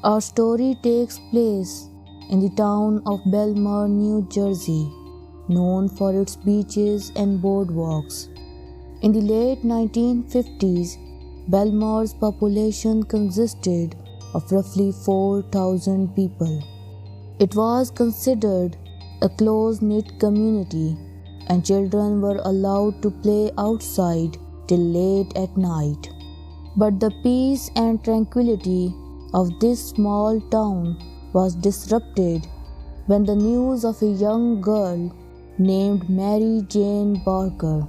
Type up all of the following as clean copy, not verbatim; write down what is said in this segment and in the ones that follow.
Our story takes place in the town of Belmar, New Jersey, known for its beaches and boardwalks. In the late 1950s, Belmar's population consisted of roughly 4,000 people. It was considered a close-knit community, and children were allowed to play outside till late at night. But the peace and tranquility of this small town was disrupted when the news of a young girl named Mary Jane Barker,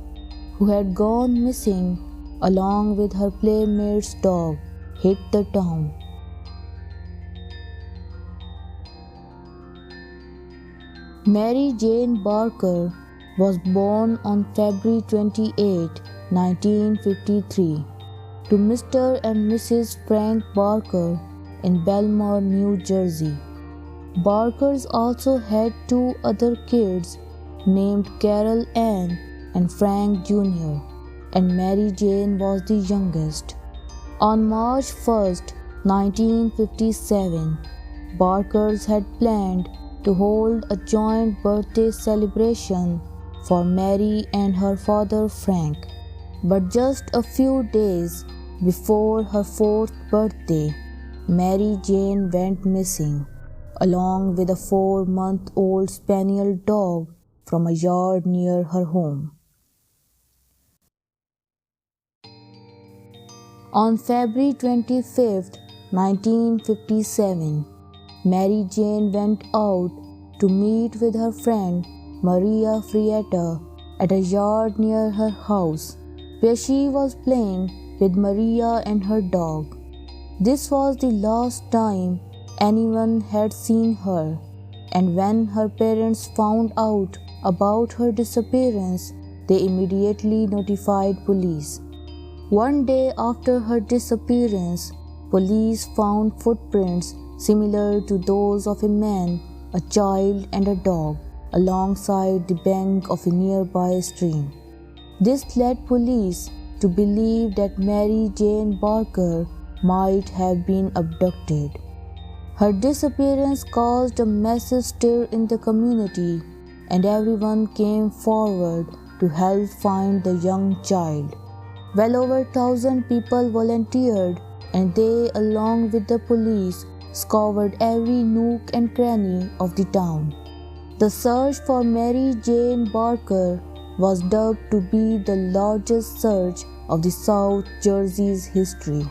who had gone missing along with her playmate's dog, hit the town. Mary Jane Barker was born on February 28, 1953, to Mr. and Mrs. Frank Barker in Belmar, New Jersey. Barkers also had two other kids named Carol Ann and Frank Jr., and Mary Jane was the youngest. On March 1, 1957, Barkers had planned to hold a joint birthday celebration for Mary and her father Frank. But just a few days before her fourth birthday, Mary Jane went missing, along with a 4-month-old spaniel dog from a yard near her home. On February 25, 1957, Mary Jane went out to meet with her friend Maria Frietta at a yard near her house, where she was playing with Maria and her dog. This was the last time anyone had seen her, and when her parents found out about her disappearance, they immediately notified police. One day after her disappearance, police found footprints similar to those of a man, a child, and a dog alongside the bank of a nearby stream. This led police to believe that Mary Jane Barker might have been abducted. Her disappearance caused a massive stir in the community, and everyone came forward to help find the young child. Well over 1,000 people volunteered, and they, along with the police, scoured every nook and cranny of the town. The search for Mary Jane Barker was dubbed to be the largest search of the South Jersey's history.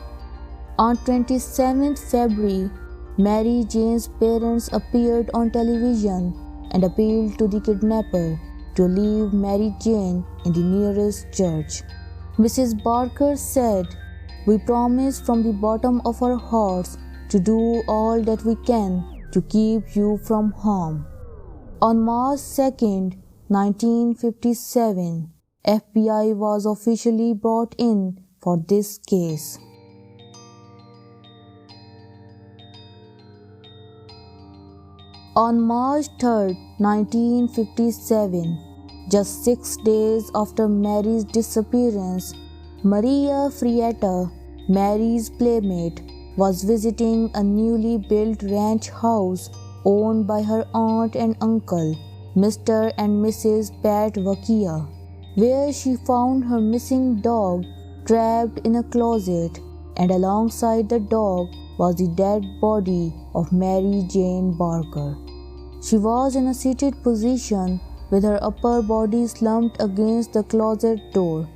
On 27 February, Mary Jane's parents appeared on television and appealed to the kidnapper to leave Mary Jane in the nearest church. Mrs. Barker said, "We promise from the bottom of our hearts to do all that we can to keep you from harm." On March 2, 1957, FBI was officially brought in for this case. On March 3, 1957, just 6 days after Mary's disappearance, Maria Frietta, Mary's playmate, was visiting a newly built ranch house owned by her aunt and uncle, Mr. and Mrs. Pat Vakia, where she found her missing dog trapped in a closet, and alongside the dog was the dead body of Mary Jane Barker. She was in a seated position with her upper body slumped against the closet door,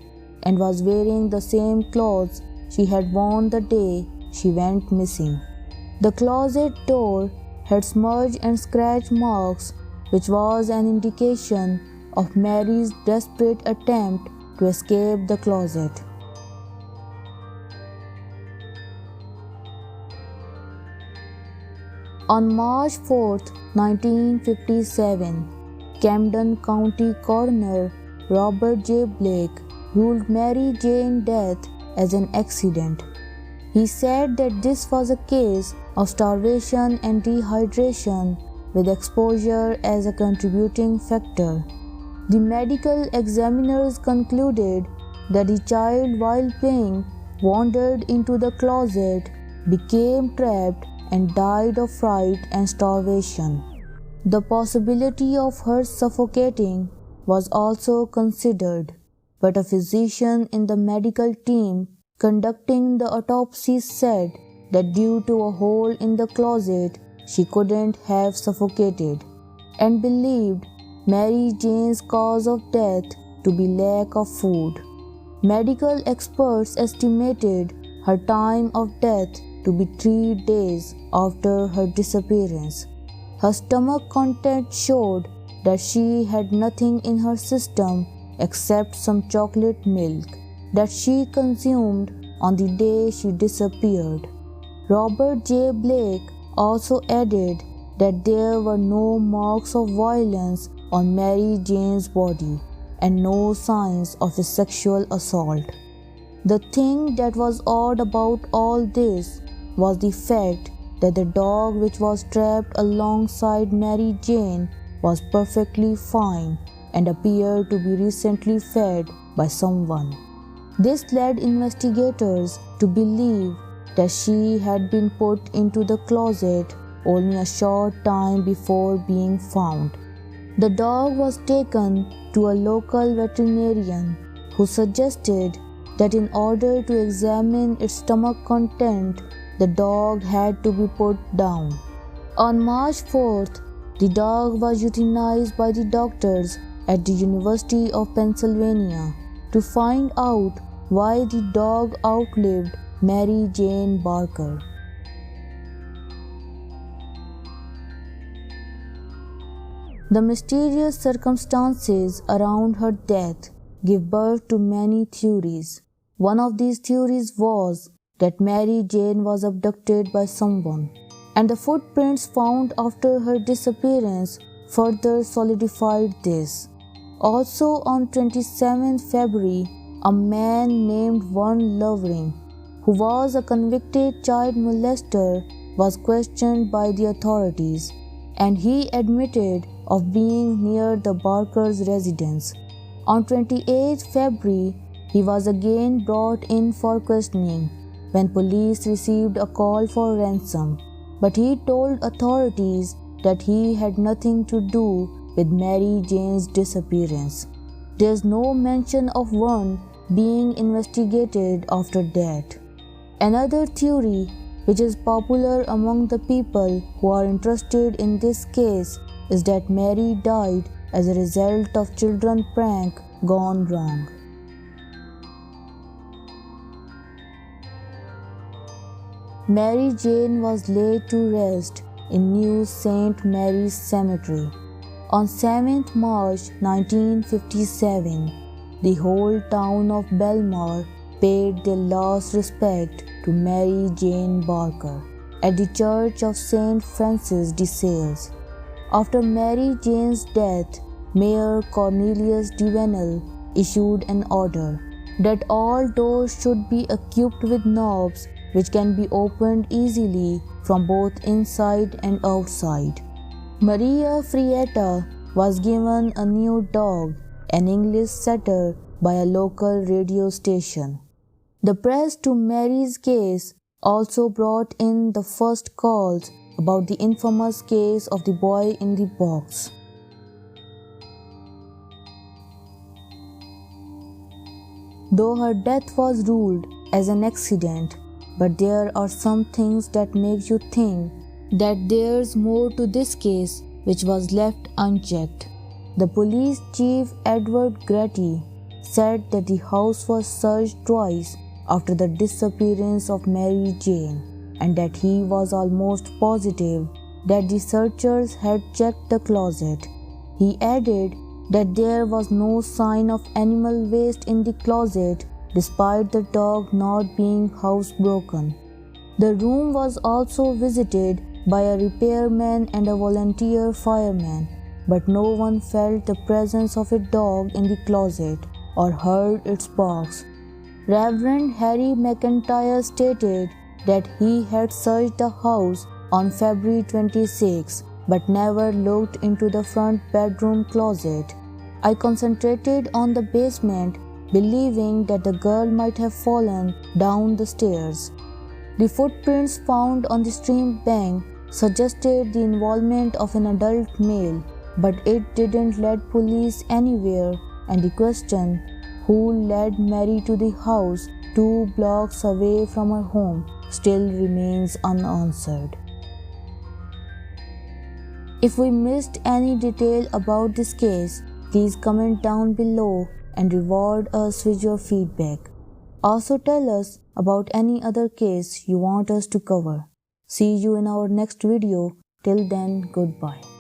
and was wearing the same clothes she had worn the day she went missing. The closet door had smudge and scratch marks, which was an indication of Mary's desperate attempt to escape the closet. On March 4, 1957, Camden County Coroner Robert J. Blake ruled Mary Jane's death as an accident. He said that this was a case of starvation and dehydration with exposure as a contributing factor. The medical examiners concluded that the child, while playing, wandered into the closet, became trapped, and died of fright and starvation. The possibility of her suffocating was also considered, but a physician in the medical team conducting the autopsy said that due to a hole in the closet, she couldn't have suffocated, and believed Mary Jane's cause of death to be lack of food. Medical experts estimated her time of death to be 3 days after her disappearance. Her stomach content showed that she had nothing in her system except some chocolate milk that she consumed on the day she disappeared. Robert J. Blake also added that there were no marks of violence on Mary Jane's body and no signs of a sexual assault. The thing that was odd about all this was the fact that the dog which was trapped alongside Mary Jane was perfectly fine and appeared to be recently fed by someone. This led investigators to believe that she had been put into the closet only a short time before being found. The dog was taken to a local veterinarian who suggested that in order to examine its stomach content, the dog had to be put down. On March 4th, the dog was euthanized by the doctors at the University of Pennsylvania to find out why the dog outlived Mary Jane Barker. The mysterious circumstances around her death give birth to many theories. One of these theories was that Mary Jane was abducted by someone, and the footprints found after her disappearance further solidified this. Also on 27 February, a man named Vern Lovering, who was a convicted child molester, was questioned by the authorities, and he admitted of being near the Barker's residence. On 28 February, he was again brought in for questioning when police received a call for ransom, but he told authorities that he had nothing to do with Mary Jane's disappearance. There is no mention of Vern being investigated after that. Another theory, which is popular among the people who are interested in this case, is that Mary died as a result of children's prank gone wrong. Mary Jane was laid to rest in New St. Mary's Cemetery. On 7th March 1957, the whole town of Belmar paid their last respect to Mary Jane Barker at the Church of St. Francis de Sales. After Mary Jane's death, Mayor Cornelius Devenel issued an order that all doors should be equipped with knobs which can be opened easily from both inside and outside. Maria Frietta was given a new dog, an English setter, by a local radio station. The press to Mary's case also brought in the first calls about the infamous case of the boy in the box. Though her death was ruled as an accident, but there are some things that make you think that there's more to this case which was left unchecked. The police chief Edward Grady said that the house was searched twice after the disappearance of Mary Jane, and that he was almost positive that the searchers had checked the closet. He added that there was no sign of animal waste in the closet despite the dog not being housebroken. The room was also visited by a repairman and a volunteer fireman, but no one felt the presence of a dog in the closet or heard its barks. Reverend Harry McIntyre stated that he had searched the house on February 26 but never looked into the front bedroom closet. I concentrated on the basement, believing that the girl might have fallen down the stairs. The footprints found on the stream bank suggested the involvement of an adult male, but it didn't lead police anywhere, and the question, who led Mary to the house 2 blocks away from her home, still remains unanswered. If we missed any detail about this case, please comment down below and reward us with your feedback. Also tell us about any other case you want us to cover. See you in our next video. Till then, goodbye.